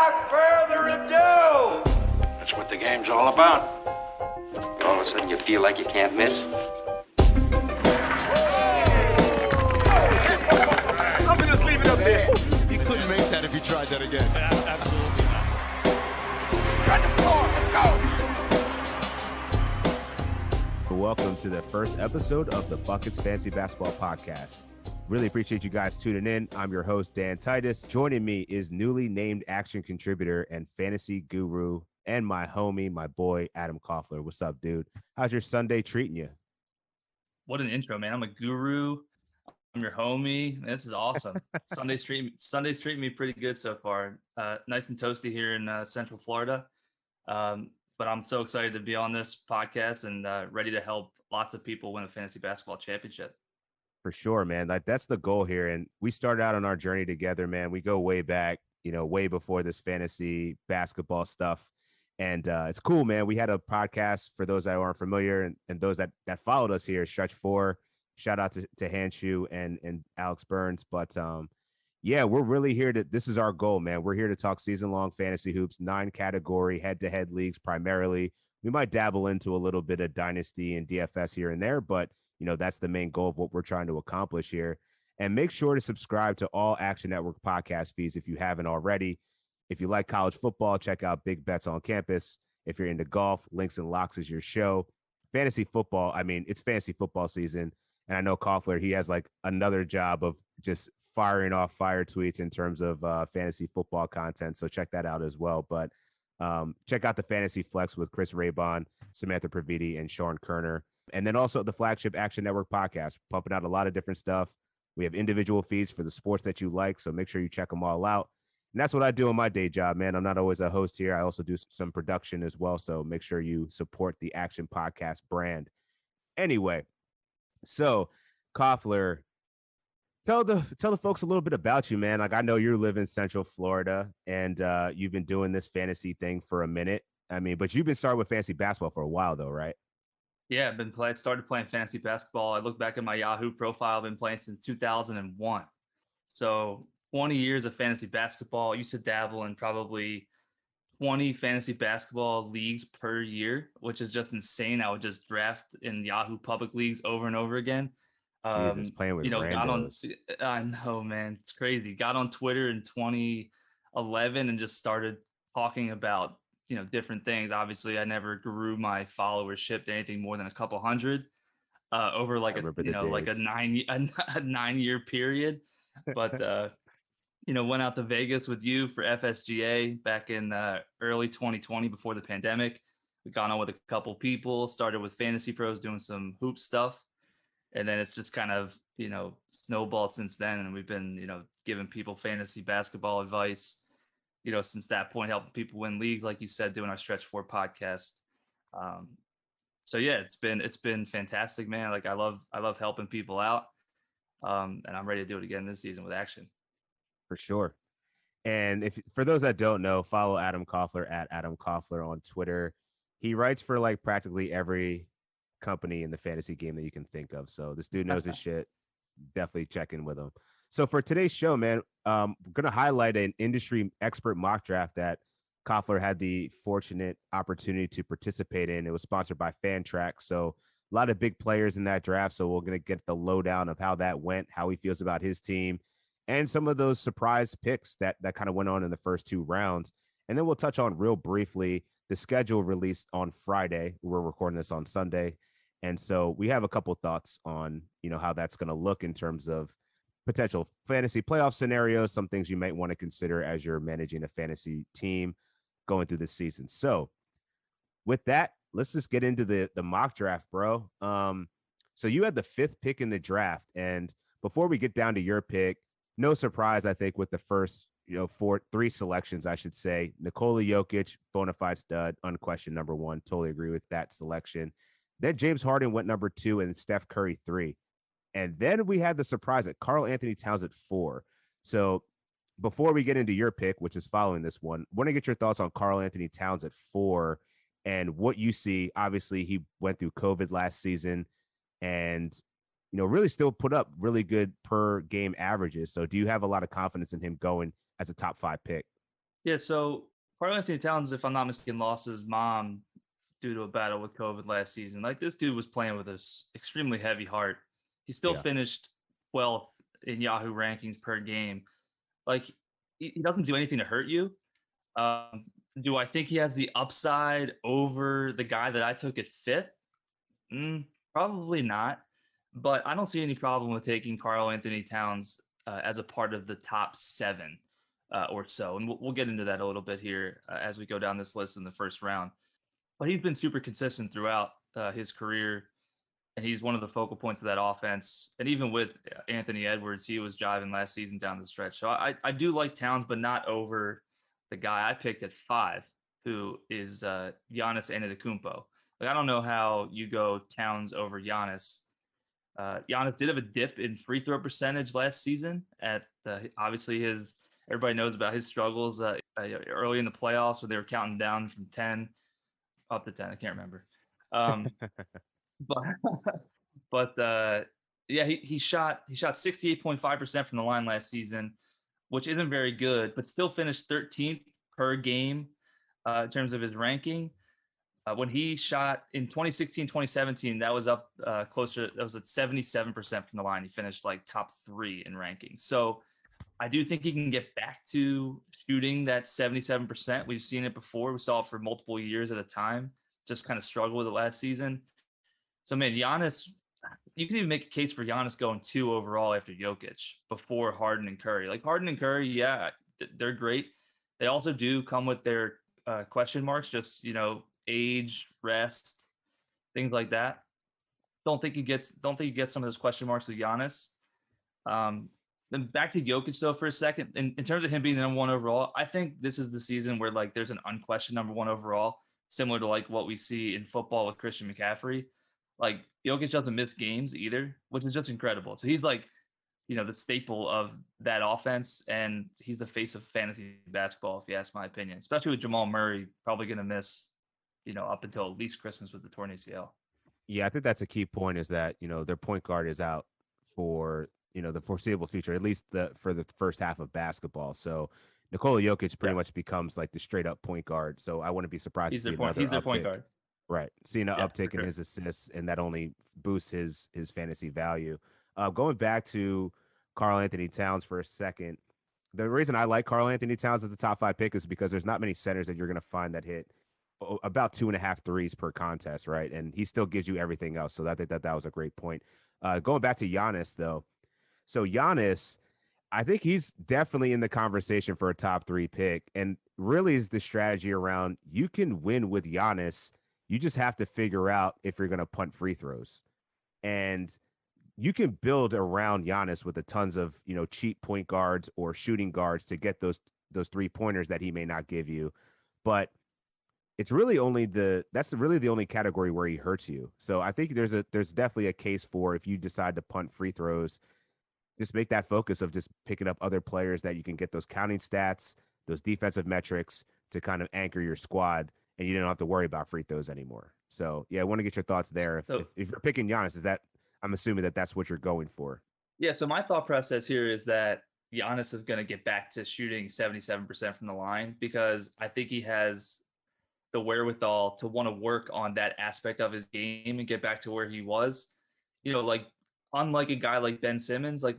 without further ado, That's what the game's all about. All of a sudden you feel like you can't miss. I'm gonna just leave it up there. You couldn't make that if you tried that again. Absolutely not. Spread the floor. Let's go. Welcome to the first episode of the Buckets Fantasy Basketball Podcast. Really appreciate you guys tuning in. I'm your host, Dan Titus. Joining me is newly named action contributor and fantasy guru and my homie, my boy, Adam Koffler. What's up, dude? How's your Sunday treating you? What an intro, man. I'm a guru. I'm your homie. This is awesome. Sunday's treating me pretty good so far. Nice and toasty here in Central Florida. But I'm so excited to be on this podcast and ready to help lots of people win a fantasy basketball championship. For sure, man. That's the goal here. And we started out on our journey together, man. We go way back, way before this fantasy basketball stuff. And it's cool, man. We had a podcast for those that aren't familiar and those that followed us here, Stretch 4. Shout out to Hanshu and Alex Burns. But yeah, we're really here this is our goal, man. We're here to talk season-long fantasy hoops, 9-category head-to-head leagues primarily. We might dabble into a little bit of dynasty and DFS here and there, but that's the main goal of what we're trying to accomplish here. And make sure to subscribe to all Action Network podcast feeds if you haven't already. If you like college football, check out Big Bets on Campus. If you're into golf, Links and Locks is your show. Fantasy football, it's fantasy football season. And I know Koffler, he has like another job of just firing off fire tweets in terms of fantasy football content. So check that out as well. But check out the Fantasy Flex with Chris Raybon, Samantha Praviti, and Sean Kerner. And then also the flagship Action Network podcast, pumping out a lot of different stuff. We have individual feeds for the sports that you like, so make sure you check them all out. And that's what I do in my day job, man. I'm not always a host here. I also do some production as well, so make sure you support the Action Podcast brand. Anyway, so Koffler, tell the folks a little bit about you, man. Like, I know you live in Central Florida, and you've been doing this fantasy thing for a minute. But you've been starting with fantasy basketball for a while, though, right? Yeah, started playing fantasy basketball. I look back at my Yahoo profile. I've been playing since 2001. So 20 years of fantasy basketball. I used to dabble in probably 20 fantasy basketball leagues per year, which is just insane. I would just draft in Yahoo public leagues over and over again. Jesus, playing with randos. I know, man. It's crazy. Got on Twitter in 2011 and just started talking about different things. Obviously, I never grew my followership to anything more than a couple hundred over like a 9-year period. But went out to Vegas with you for FSGA back in early 2020 before the pandemic. We got on with a couple people, started with Fantasy Pros doing some hoop stuff, and then it's just kind of snowballed since then. And we've been giving people fantasy basketball advice since that point, helping people win leagues, like you said, doing our Stretch 4 podcast. So yeah, it's been fantastic, man. Like I love helping people out. And I'm ready to do it again this season with action. For sure. And for those that don't know, follow Adam Koffler at Adam Koffler on Twitter. He writes for like practically every company in the fantasy game that you can think of. So this dude knows his shit. Definitely check in with him. So for today's show, man, I'm going to highlight an industry expert mock draft that Koffler had the fortunate opportunity to participate in. It was sponsored by FanTrack. So a lot of big players in that draft. So we're going to get the lowdown of how that went, how he feels about his team, and some of those surprise picks that kind of went on in the first 2 rounds. And then we'll touch on real briefly the schedule released on Friday. We're recording this on Sunday. And so we have a couple thoughts on, how that's going to look in terms of potential fantasy playoff scenarios, some things you might want to consider as you're managing a fantasy team going through this season. So with that, let's just get into the mock draft, bro. So you had the 5th pick in the draft. And before we get down to your pick, no surprise, I think, with the first, 3 selections, I should say. Nikola Jokic, bona fide stud, unquestioned number 1. Totally agree with that selection. Then James Harden went number 2 and Steph Curry 3. And then we had the surprise at Karl Anthony Towns at 4. So before we get into your pick, which is following this one, I want to get your thoughts on Karl Anthony Towns at 4 and what you see. Obviously, he went through COVID last season and, really still put up really good per game averages. So do you have a lot of confidence in him going as a top 5 pick? Yeah, so Karl Anthony Towns, if I'm not mistaken, lost his mom due to a battle with COVID last season. Like this dude was playing with this extremely heavy heart. He still Yeah. finished 12th in Yahoo rankings per game. Like he doesn't do anything to hurt you. Um, do I think he has the upside over the guy that I took at fifth? Probably not. But I don't see any problem with taking Karl Anthony Towns as a part of the top seven or so. And we'll get into that a little bit here as we go down this list in the first round. But he's been super consistent throughout his career. And he's one of the focal points of that offense. And even with Anthony Edwards, he was driving last season down the stretch. So I do like Towns, but not over the guy I picked at 5, who is Giannis Antetokounmpo. Like I don't know how you go Towns over Giannis. Giannis did have a dip in free throw percentage last season. At obviously everybody knows about his struggles early in the playoffs where they were counting down from 10 up to 10. I can't remember. But yeah, he shot 68.5% from the line last season, which isn't very good, but still finished 13th per game in terms of his ranking. When he shot in 2016, 2017, that was up closer. That was at 77% from the line. He finished like top 3 in rankings. So I do think he can get back to shooting that 77%. We've seen it before. We saw it for multiple years at a time. Just kind of struggled with it last season. So, man, Giannis, you can even make a case for Giannis going 2 overall after Jokic before Harden and Curry. Like Harden and Curry, yeah, they're great. They also do come with their question marks, just, age, rest, things like that. Don't think he gets some of those question marks with Giannis. Then back to Jokic though for a second. In terms of him being the number 1 overall, I think this is the season where like there's an unquestioned number 1 overall, similar to like what we see in football with Christian McCaffrey. Like Jokic doesn't miss games either, which is just incredible. So he's like, the staple of that offense, and he's the face of fantasy basketball, if you ask my opinion. Especially with Jamal Murray probably going to miss, up until at least Christmas with the torn ACL. Yeah, I think that's a key point is that, their point guard is out for, the foreseeable future, at least for the first half of basketball. So Nikola Jokic pretty much becomes like the straight up point guard. So I wouldn't be surprised to see another He's their uptick. point guard. Right. Seeing an uptick in his assists, and that only boosts his fantasy value. Going back to Karl Anthony Towns for a second, the reason I like Karl Anthony Towns as the top 5 pick is because there's not many centers that you're going to find that hit about 2.5 threes per contest, right? And he still gives you everything else. So I think that was a great point. Going back to Giannis, though. So Giannis, I think he's definitely in the conversation for a top 3 pick. And really is the strategy around you can win with Giannis. You just have to figure out if you're going to punt free throws. And you can build around Giannis with a tons of, cheap point guards or shooting guards to get those 3-pointers that he may not give you. But it's really that's really the only category where he hurts you. So I think there's definitely a case for, if you decide to punt free throws, just make that focus of just picking up other players that you can get those counting stats, those defensive metrics to kind of anchor your squad, and you don't have to worry about free throws anymore. So yeah, I want to get your thoughts there. If you're picking Giannis, I'm assuming that's what you're going for. Yeah. So my thought process here is that Giannis is going to get back to shooting 77% from the line, because I think he has the wherewithal to want to work on that aspect of his game and get back to where he was. Like unlike a guy like Ben Simmons, I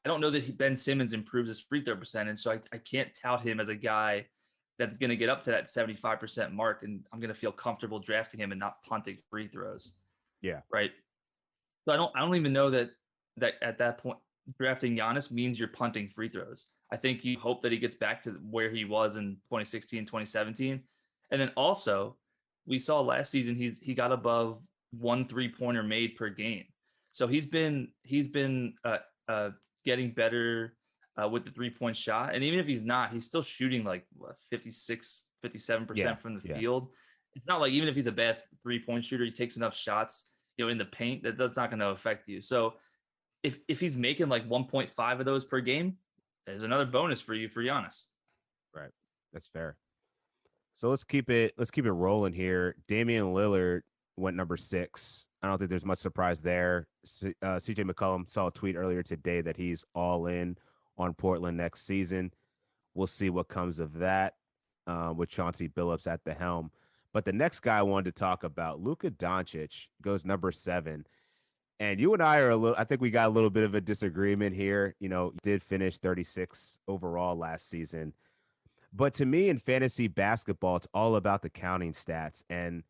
don't know that Ben Simmons improves his free throw percentage, so I can't tout him as a guy that's going to get up to that 75% mark, and I'm going to feel comfortable drafting him and not punting free throws. Yeah. Right. So I don't even know that at that point drafting Giannis means you're punting free throws. I think you hope that he gets back to where he was in 2016, 2017. And then also we saw last season he got above 1 3-pointer made per game. So he's been getting better with the 3-point shot. And even if he's not, he's still shooting like 56, 57% from the field. It's not like even if he's a bad 3-point shooter, he takes enough shots, in the paint, that's not going to affect you. So if he's making like 1.5 of those per game, there's another bonus for you for Giannis. Right. That's fair. So let's keep it rolling here. Damian Lillard went number 6. I don't think there's much surprise there. CJ McCollum saw a tweet earlier today that he's all in on Portland next season. We'll see what comes of that with Chauncey Billups at the helm. But the next guy I wanted to talk about, Luka Doncic, goes number 7. And you and I are I think we got a little bit of a disagreement here. He did finish 36 overall last season. But to me, in fantasy basketball, it's all about the counting stats. And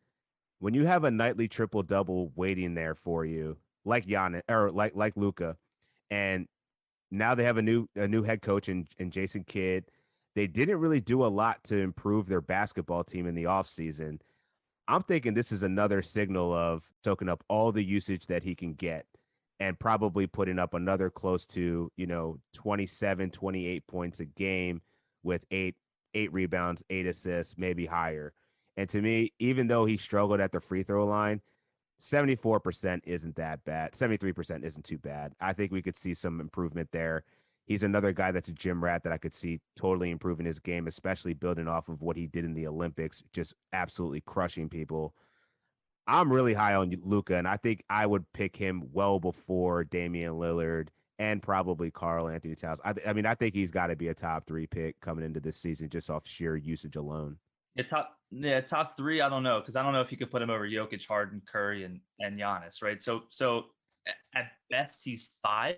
when you have a nightly triple double waiting there for you, like Giannis or like Luka, and now they have a new head coach in Jason Kidd. They didn't really do a lot to improve their basketball team in the offseason. I'm thinking this is another signal of soaking up all the usage that he can get and probably putting up another close to, 27, 28 points a game with eight rebounds, 8 assists, maybe higher. And to me, even though he struggled at the free throw line, 74% isn't that bad. 73% isn't too bad. I think we could see some improvement there. He's another guy that's a gym rat that I could see totally improving his game, especially building off of what he did in the Olympics, just absolutely crushing people. I'm really high on Luka, and I think I would pick him well before Damian Lillard and probably Karl Anthony Towns. I mean, I think he's got to be a top 3 pick coming into this season just off sheer usage alone. Top 3. I don't know, because I don't know if you could put him over Jokic, Harden, Curry, and Giannis, right? So at best he's 5.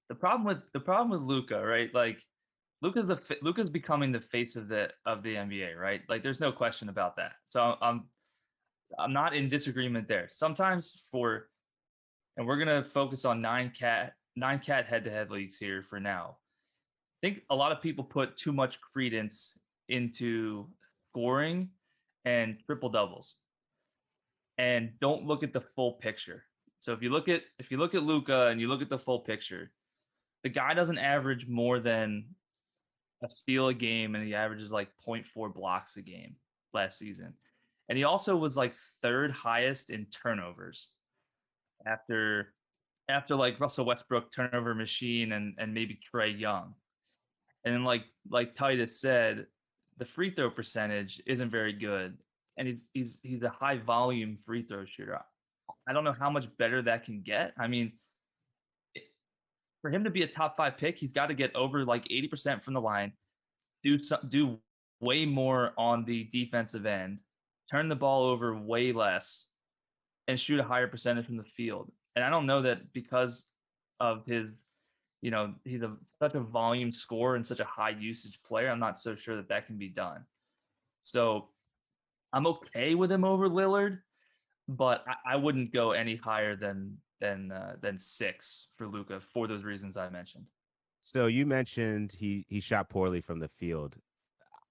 The problem with Luka, right? Like Luka's becoming the face of the NBA, right? Like there's no question about that. So I'm not in disagreement there. Sometimes and we're gonna focus on 9-cat head-to-head leagues here for now. I think a lot of people put too much credence into scoring and triple doubles and don't look at the full picture. So if you look at Luka and you look at the full picture, the guy doesn't average more than a steal a game, and he averages like 0.4 blocks a game last season. And he also was like 3rd highest in turnovers after like Russell Westbrook turnover machine and maybe Trae Young. And then like Titus said, the free throw percentage isn't very good. And he's a high volume free throw shooter. I don't know how much better that can get. I mean, for him to be a top 5 pick, he's got to get over like 80% from the line, do way more on the defensive end, turn the ball over way less, and shoot a higher percentage from the field. And I don't know that because of his, he's such a volume scorer and such a high usage player. I'm not so sure that can be done. So I'm okay with him over Lillard, but I wouldn't go any higher than 6 for Luka for those reasons I mentioned. So you mentioned he shot poorly from the field.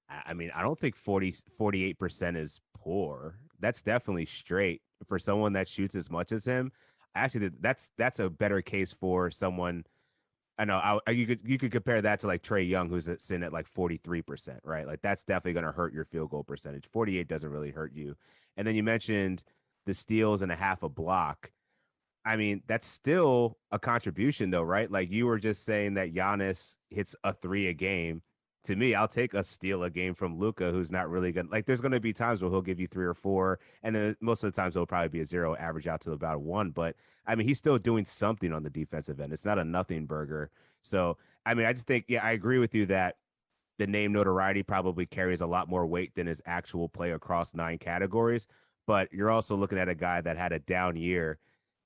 I mean, I don't think 48% is poor. That's definitely straight for someone that shoots as much as him. Actually, that's a better case for someone. I know you could compare that to like Trae Young, who's sitting at like 43%, right? Like that's definitely going to hurt your field goal percentage. 48 doesn't really hurt you. And then you mentioned the steals and a half a block. I mean, that's still a contribution, though, right? Like you were just saying that Giannis hits a 3 a game. To me, I'll take a steal a game from Luka, who's not really good. Like, there's going to be times where he'll give you 3 or 4, and then most of the times it'll probably be a 0, average out to about a 1. But I mean, he's still doing something on the defensive end. It's not a nothing burger. So, I mean, I just think, yeah, I agree with you that the name notoriety probably carries a lot more weight than his actual play across 9 categories. But you're also looking at a guy that had a down year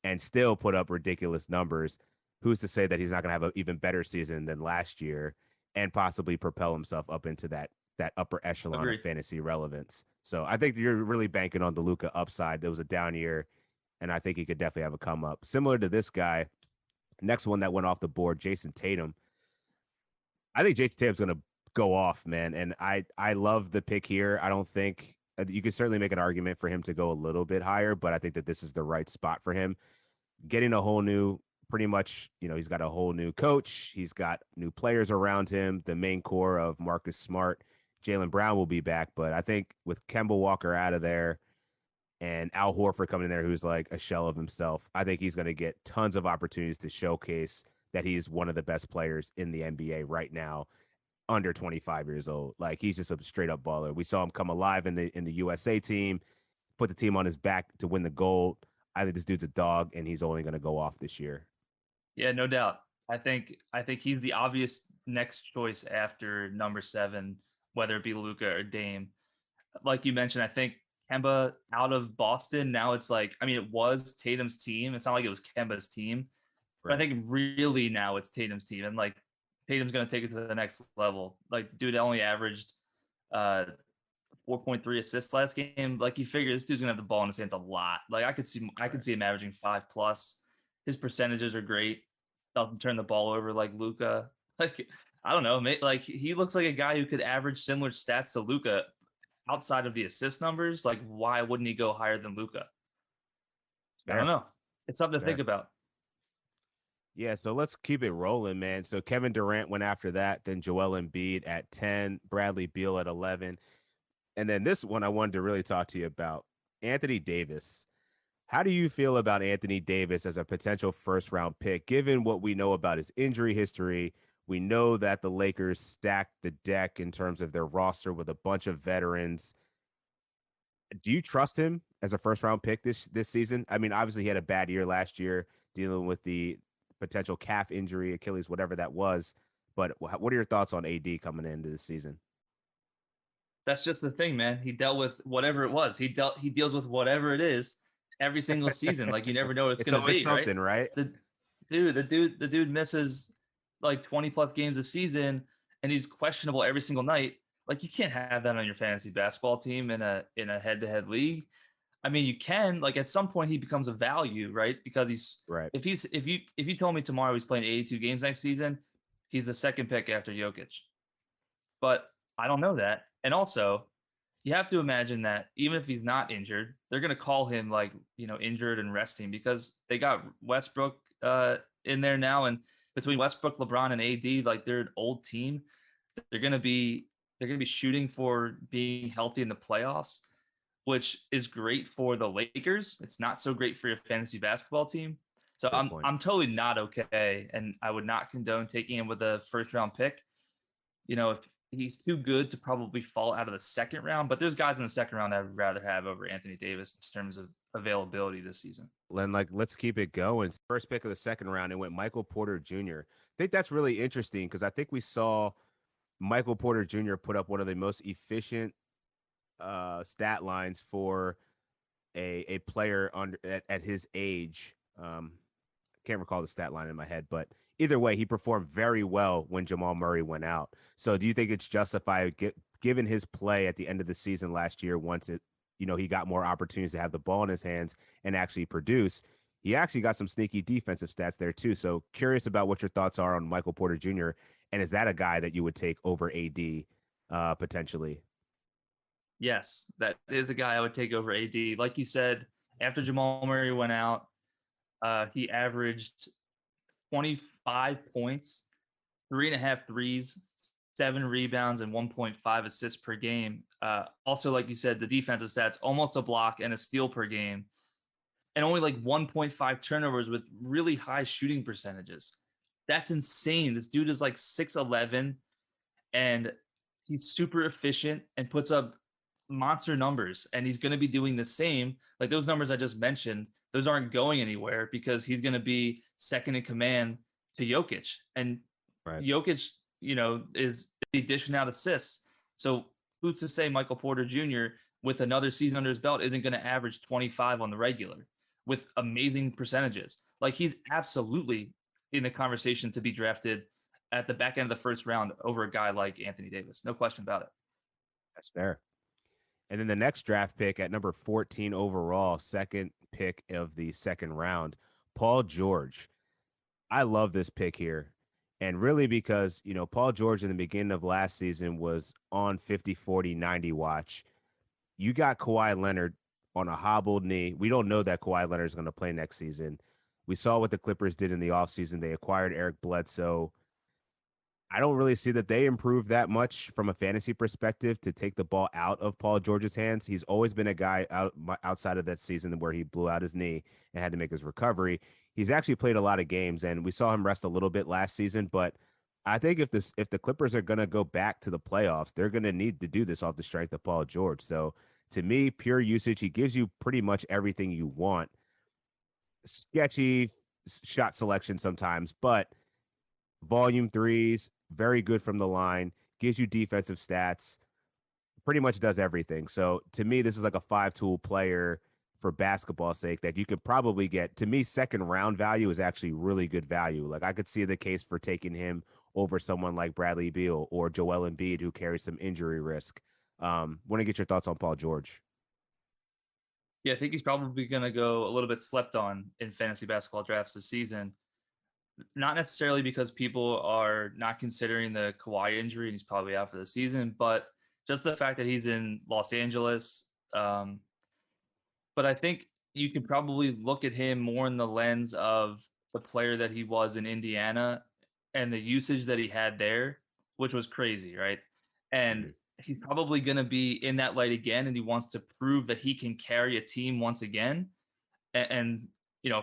and still put up ridiculous numbers. Who's to say that he's not going to have an even better season than last year and possibly propel himself up into that upper echelon of fantasy relevance? So I think you're really banking on the Luka upside. There was a down year, and I think he could definitely have a come up. Similar to this guy, next one that went off the board, Jason Tatum. I think Jason Tatum's going to go off, man. And I love the pick here. I don't think you could certainly make an argument for him to go a little bit higher, but I think that this is the right spot for him. Getting a whole new, pretty much, he's got a whole new coach. He's got new players around him. The main core of Marcus Smart, Jaylen Brown will be back. But I think with Kemba Walker out of there and Al Horford coming in there, who's like a shell of himself, I think he's going to get tons of opportunities to showcase that he's one of the best players in the NBA right now, under 25 years old. Like, he's just a straight up baller. We saw him come alive in the USA team, put the team on his back to win the gold. I think this dude's a dog, and he's only going to go off this year. Yeah, no doubt. I think he's the obvious next choice after number 7, whether it be Luca or Dame. Like you mentioned, I think Kemba out of Boston, now it's like, I mean, it was Tatum's team. It's not like it was Kemba's team. But I think really now it's Tatum's team. And like Tatum's gonna take it to the next level. Like, dude only averaged 4.3 assists last game. Like, you figure this dude's gonna have the ball in his hands a lot. Like, I could see him averaging 5 plus. His percentages are great. Doesn't turn the ball over like Luca. Like, I don't know, like he looks like a guy who could average similar stats to Luca outside of the assist numbers. Like, why wouldn't he go higher than Luca? I don't know. It's something to think about. Yeah, so let's keep it rolling, man. So Kevin Durant went after that, then Joel Embiid at 10, Bradley Beal at 11. And then this one I wanted to really talk to you about, Anthony Davis. How do you feel about Anthony Davis as a potential first-round pick, given what we know about his injury history? We know that the Lakers stacked the deck in terms of their roster with a bunch of veterans. Do you trust him as a first-round pick this season? I mean, obviously he had a bad year last year dealing with the potential calf injury, Achilles, whatever that was. But what are your thoughts on AD coming into the season? That's just the thing, man. He dealt with whatever it was. He deals with whatever it is every single season. Like, you never know what it's going to be, something, right? The dude misses like 20 plus games a season, and he's questionable every single night. Like, you can't have that on your fantasy basketball team in a head-to-head league. I mean, you can, like, at some point he becomes a value, right? Because he's right. If you told me tomorrow he's playing 82 games next season, he's the second pick after Jokic. But I don't know that. And also, you have to imagine that even if he's not injured, they're going to call him, like, injured and resting, because they got Westbrook in there now. And between Westbrook, LeBron, and AD, like, they're an old team. They're going to be shooting for being healthy in the playoffs, which is great for the Lakers. It's not so great for your fantasy basketball team. So I'm totally not okay, and I would not condone taking him with a first round pick. If he's too good to probably fall out of the second round, but there's guys in the second round that I'd rather have over Anthony Davis in terms of availability this season. Len, like, let's keep it going. First pick of the second round, it went Michael Porter Jr. I think that's really interesting because I think we saw Michael Porter Jr. put up one of the most efficient stat lines for a player at his age. Can't recall the stat line in my head, but either way, he performed very well when Jamal Murray went out. So do you think it's justified given his play at the end of the season last year, once he got more opportunities to have the ball in his hands and actually produce? He actually got some sneaky defensive stats there too. So curious about what your thoughts are on Michael Porter Jr. And is that a guy that you would take over AD potentially? Yes, that is a guy I would take over AD. Like you said, after Jamal Murray went out, he averaged 25 points, 3.5 threes, 7 rebounds, and 1.5 assists per game. Also, like you said, the defensive stats, almost a block and a steal per game, and only like 1.5 turnovers with really high shooting percentages. That's insane. This dude is like 6'11", and he's super efficient and puts up monster numbers, and he's going to be doing the same. Like, those numbers I just mentioned, those aren't going anywhere because he's going to be second in command to Jokic, and right. Jokic, is dishing out assists. So who's to say Michael Porter Jr. with another season under his belt isn't going to average 25 on the regular with amazing percentages? Like, he's absolutely in the conversation to be drafted at the back end of the first round over a guy like Anthony Davis. No question about it. That's fair. And then the next draft pick at number 14 overall, second pick of the second round, Paul George. I love this pick here. And really because, Paul George in the beginning of last season was on 50-40-90 watch. You got Kawhi Leonard on a hobbled knee. We don't know that Kawhi Leonard is going to play next season. We saw what the Clippers did in the offseason. They acquired Eric Bledsoe. I don't really see that they improved that much from a fantasy perspective to take the ball out of Paul George's hands. He's always been a guy outside of that season where he blew out his knee and had to make his recovery. He's actually played a lot of games, and we saw him rest a little bit last season. But I think if the Clippers are going to go back to the playoffs, they're going to need to do this off the strength of Paul George. So to me, pure usage, he gives you pretty much everything you want. Sketchy shot selection sometimes, but volume threes, very good from the line, gives you defensive stats, pretty much does everything. So to me, this is like a five-tool player for basketball's sake that you could probably get. To me, second round value is actually really good value. Like I could see the case for taking him over someone like Bradley Beal or Joel Embiid who carries some injury risk. Want to get your thoughts on Paul George? Yeah, I think he's probably going to go a little bit slept on in fantasy basketball drafts this season. Not necessarily because people are not considering the Kawhi injury and he's probably out for the season, but just the fact that he's in Los Angeles. But I think you could probably look at him more in the lens of the player that he was in Indiana and the usage that he had there, which was crazy, right? And he's probably going to be in that light again, and he wants to prove that he can carry a team once again, and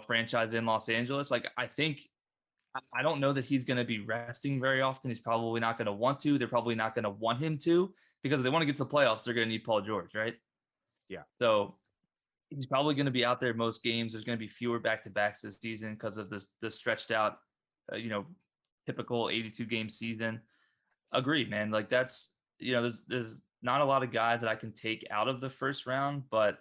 franchise in Los Angeles. Like I don't know that he's going to be resting very often. He's probably not going to want to. They're probably not going to want him to, because if they want to get to the playoffs, they're going to need Paul George, right? Yeah. So he's probably going to be out there most games. There's going to be fewer back-to-backs this season because of the stretched out, typical 82 game season. Agreed, man. Like that's, there's not a lot of guys that I can take out of the first round, but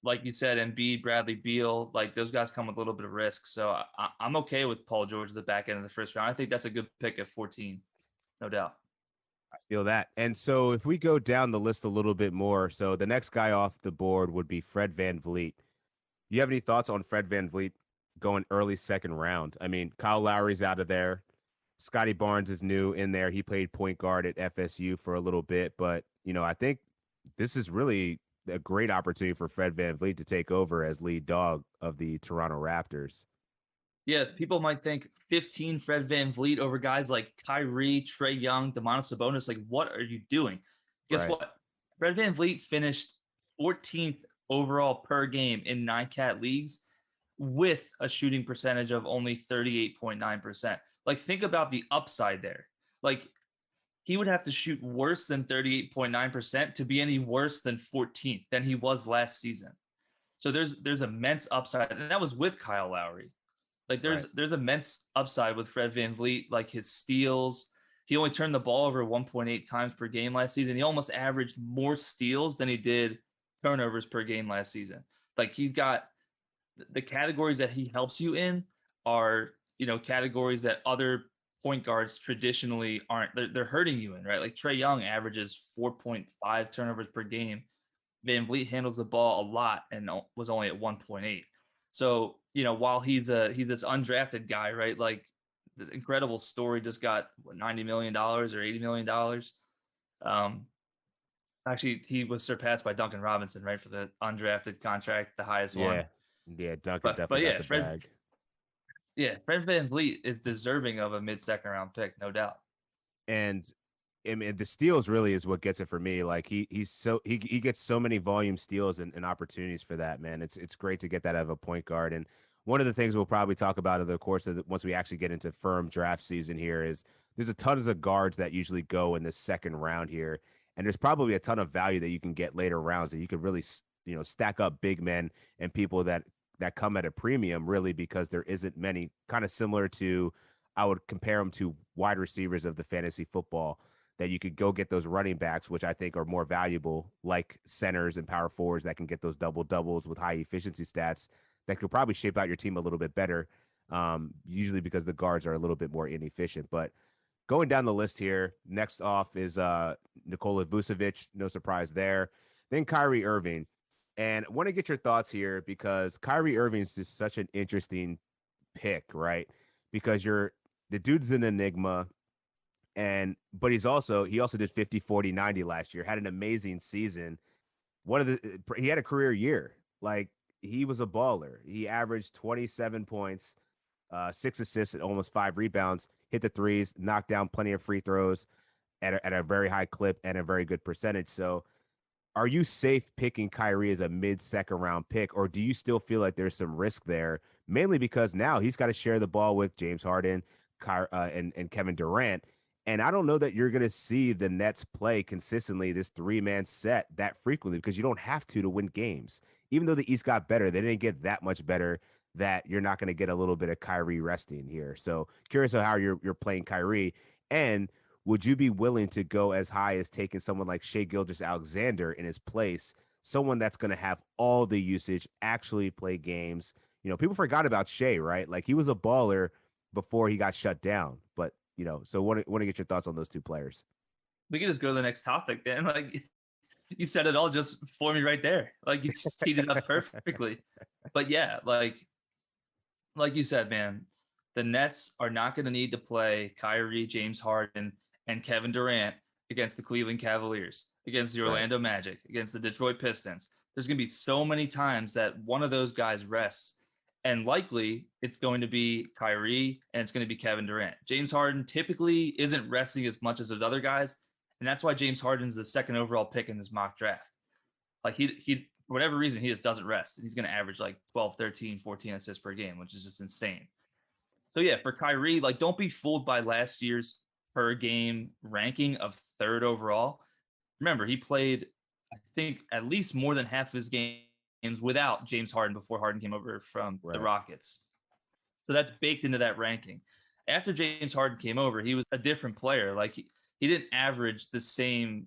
like you said, Embiid, Bradley Beal, like those guys come with a little bit of risk. So I'm okay with Paul George at the back end of the first round. I think that's a good pick at 14, no doubt. I feel that. And so if we go down the list a little bit more, so the next guy off the board would be Fred VanVleet. Do you have any thoughts on Fred VanVleet going early second round? I mean, Kyle Lowry's out of there. Scotty Barnes is new in there. He played point guard at FSU for a little bit, but I think this is really a great opportunity for Fred VanVleet to take over as lead dog of the Toronto Raptors. Yeah, people might think 15 Fred VanVleet over guys like Kyrie, Trae Young, Domantas Sabonis. Like, what are you doing? Guess what? Fred VanVleet finished 14th overall per game in 9-cat leagues with a shooting percentage of only 38.9%. Like, think about the upside there. Like, he would have to shoot worse than 38.9% to be any worse than 14th than he was last season. So there's immense upside, and that was with Kyle Lowry. Like there's immense upside with Fred VanVleet, like his steals. He only turned the ball over 1.8 times per game last season. He almost averaged more steals than he did turnovers per game last season. Like he's got the categories that he helps you in are, categories that other point guards traditionally aren't. They're hurting you in, right? Like Trae Young averages 4.5 turnovers per game. VanVleet handles the ball a lot and was only at 1.8. So, while he's this undrafted guy, right? Like this incredible story, just got $90 million or $80 million. Actually, he was surpassed by Duncan Robinson, right, for the undrafted contract, the highest one. Yeah, Duncan definitely got the bag. Yeah, Fred VanVleet is deserving of a mid-second round pick, no doubt. And I mean, the steals really is what gets it for me. Like he gets so many volume steals and opportunities for that, man. It's great to get that out of a point guard. And one of the things we'll probably talk about in the course of once we actually get into firm draft season here is there's a ton of guards that usually go in the second round here, and there's probably a ton of value that you can get later rounds that you could really stack up big men and people that come at a premium really because there isn't many. Kind of similar to, I would compare them to wide receivers of the fantasy football, that you could go get those running backs, which I think are more valuable, like centers and power forwards that can get those double doubles with high efficiency stats that could probably shape out your team a little bit better, usually because the guards are a little bit more inefficient. But going down the list here, next off is Nikola Vucevic, no surprise there. Then Kyrie Irving. And I want to get your thoughts here because Kyrie Irving is just such an interesting pick, right? Because the dude's an enigma. But he also did 50, 40, 90 last year, had an amazing season. He had a career year. Like he was a baller. He averaged 27 points, 6 assists and almost 5 rebounds, hit the threes, knocked down plenty of free throws at a very high clip and a very good percentage. So are you safe picking Kyrie as a mid-second round pick, or do you still feel like there's some risk there, mainly because now he's got to share the ball with James Harden and Kevin Durant? And I don't know that you're going to see the Nets play consistently this 3-man set that frequently because you don't have to win games. Even though the East got better, they didn't get that much better that you're not going to get a little bit of Kyrie resting here. So curious of how you're playing Kyrie, and would you be willing to go as high as taking someone like Shea Gilgeous-Alexander in his place, someone that's going to have all the usage, actually play games? People forgot about Shea, right? Like he was a baller before he got shut down, but so want to get your thoughts on those two players. We can just go to the next topic, Dan. Like you said it all just for me right there. Like you just teed it up perfectly. But yeah, like you said, man, the Nets are not going to need to play Kyrie, James Harden, and Kevin Durant against the Cleveland Cavaliers, against the Orlando Magic, against the Detroit Pistons. There's going to be so many times that one of those guys rests, and likely it's going to be Kyrie and it's going to be Kevin Durant. James Harden typically isn't resting as much as those other guys, and that's why James Harden's the second overall pick in this mock draft. Like he for whatever reason, he just doesn't rest. He's going to average like 12, 13, 14 assists per game, which is just insane. So yeah, for Kyrie, like don't be fooled by last year's per game ranking of third overall. Remember, he played, I think, at least more than half his games without James Harden before Harden came over from the Rockets. So that's baked into that ranking. After James Harden came over, he was a different player. Like he didn't average the same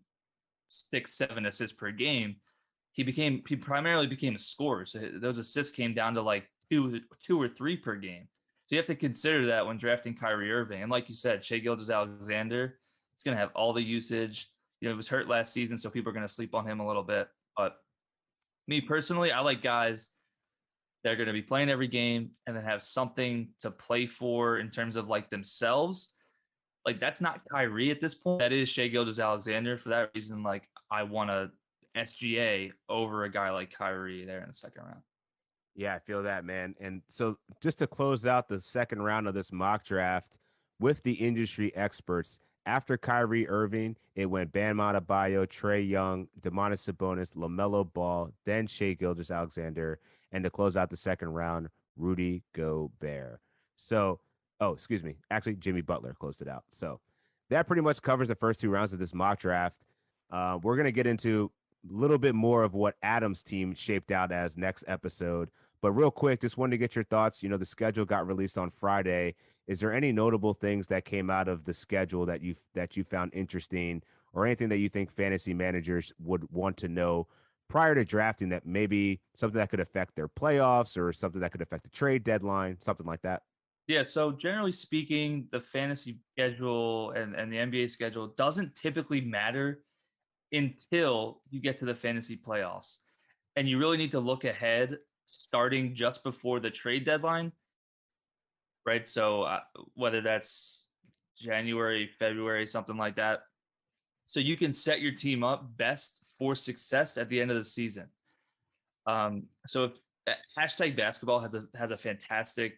6-7 assists per game. He primarily became a scorer. So those assists came down to like two or three per game. So you have to consider that when drafting Kyrie Irving. And like you said, Shea Gilgeous-Alexander is going to have all the usage. He was hurt last season, so people are going to sleep on him a little bit. But me personally, I like guys that are going to be playing every game and then have something to play for in terms of like themselves. Like that's not Kyrie at this point. That is Shea Gilgeous-Alexander. For that reason, like I want a SGA over a guy like Kyrie there in the second round. Yeah, I feel that, man. And so just to close out the second round of this mock draft with the industry experts, after Kyrie Irving, it went Bam Adebayo, Trae Young, Domantas Sabonis, LaMelo Ball, then Shea Gilgeous-Alexander, and to close out the second round, Rudy Gobert. So, excuse me. Actually, Jimmy Butler closed it out. So that pretty much covers the first two rounds of this mock draft. We're going to get into a little bit more of what Adam's team shaped out as next episode. But real quick, just wanted to get your thoughts. The schedule got released on Friday. Is there any notable things that came out of the schedule that you found interesting, or anything that you think fantasy managers would want to know prior to drafting, that maybe something that could affect their playoffs or something that could affect the trade deadline, something like that? Yeah, so generally speaking, the fantasy schedule and the NBA schedule doesn't typically matter until you get to the fantasy playoffs. And you really need to look ahead starting just before the trade deadline, right? So whether that's January, February, something like that. So you can set your team up best for success at the end of the season. So if hashtag basketball has a fantastic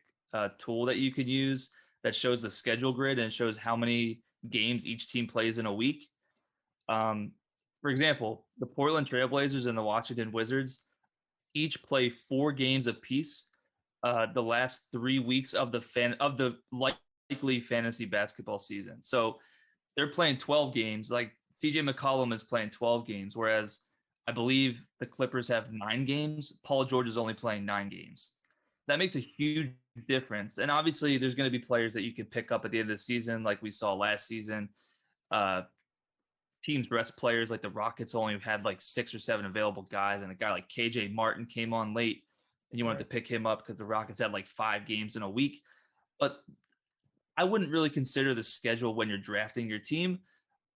tool that you can use that shows the schedule grid and shows how many games each team plays in a week. For example, the Portland Trailblazers and the Washington Wizards each play 4 games apiece the last 3 weeks of the likely fantasy basketball season. So they're playing 12 games. Like CJ McCollum is playing 12 games, whereas I believe the Clippers have 9 games. Paul George is only playing 9 games. That makes a huge difference. And obviously there's going to be players that you can pick up at the end of the season, like we saw last season. Teams rest players, like the Rockets only had like 6 or 7 available guys, and a guy like KJ Martin came on late and you wanted to pick him up because the Rockets had like 5 games in a week. But I wouldn't really consider the schedule when you're drafting your team,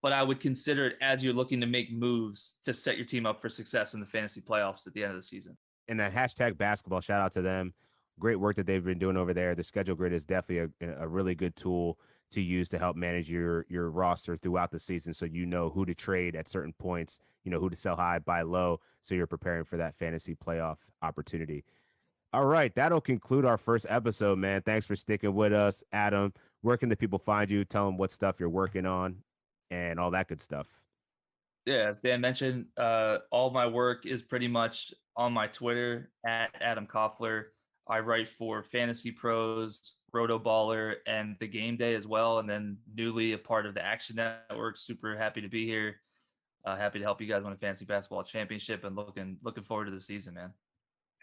but I would consider it as you're looking to make moves to set your team up for success in the fantasy playoffs at the end of the season. And that hashtag basketball, shout out to them. Great work that they've been doing over there. The schedule grid is definitely a really good tool to use to help manage your roster throughout the season, so you know who to trade at certain points, who to sell high, buy low, so you're preparing for that fantasy playoff opportunity. All right, that'll conclude our first episode, man. Thanks for sticking with us. Adam, where can the people find you? Tell them what stuff you're working on and all that good stuff. Yeah, as Dan mentioned, all my work is pretty much on my Twitter at Adam Koffler. I write for Fantasy Pros, Roto Baller, and The Game Day as well, and then newly a part of the Action Network. Super happy to be here. Happy to help you guys win a fantasy basketball championship, and looking forward to the season, man.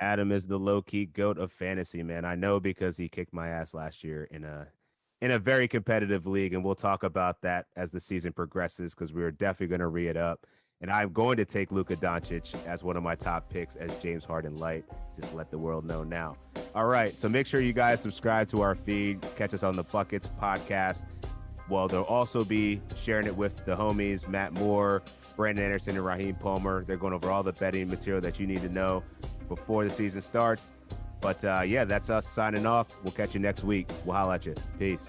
Adam is the low-key GOAT of fantasy, man. I know because he kicked my ass last year in a very competitive league, and we'll talk about that as the season progresses because we're definitely going to re it up. And I'm going to take Luka Doncic as one of my top picks as James Harden Light. Just let the world know now. All right, so make sure you guys subscribe to our feed. Catch us on the Buckets podcast. Well, they'll also be sharing it with the homies, Matt Moore, Brandon Anderson, and Raheem Palmer. They're going over all the betting material that you need to know before the season starts. But yeah, that's us signing off. We'll catch you next week. We'll holla at you. Peace.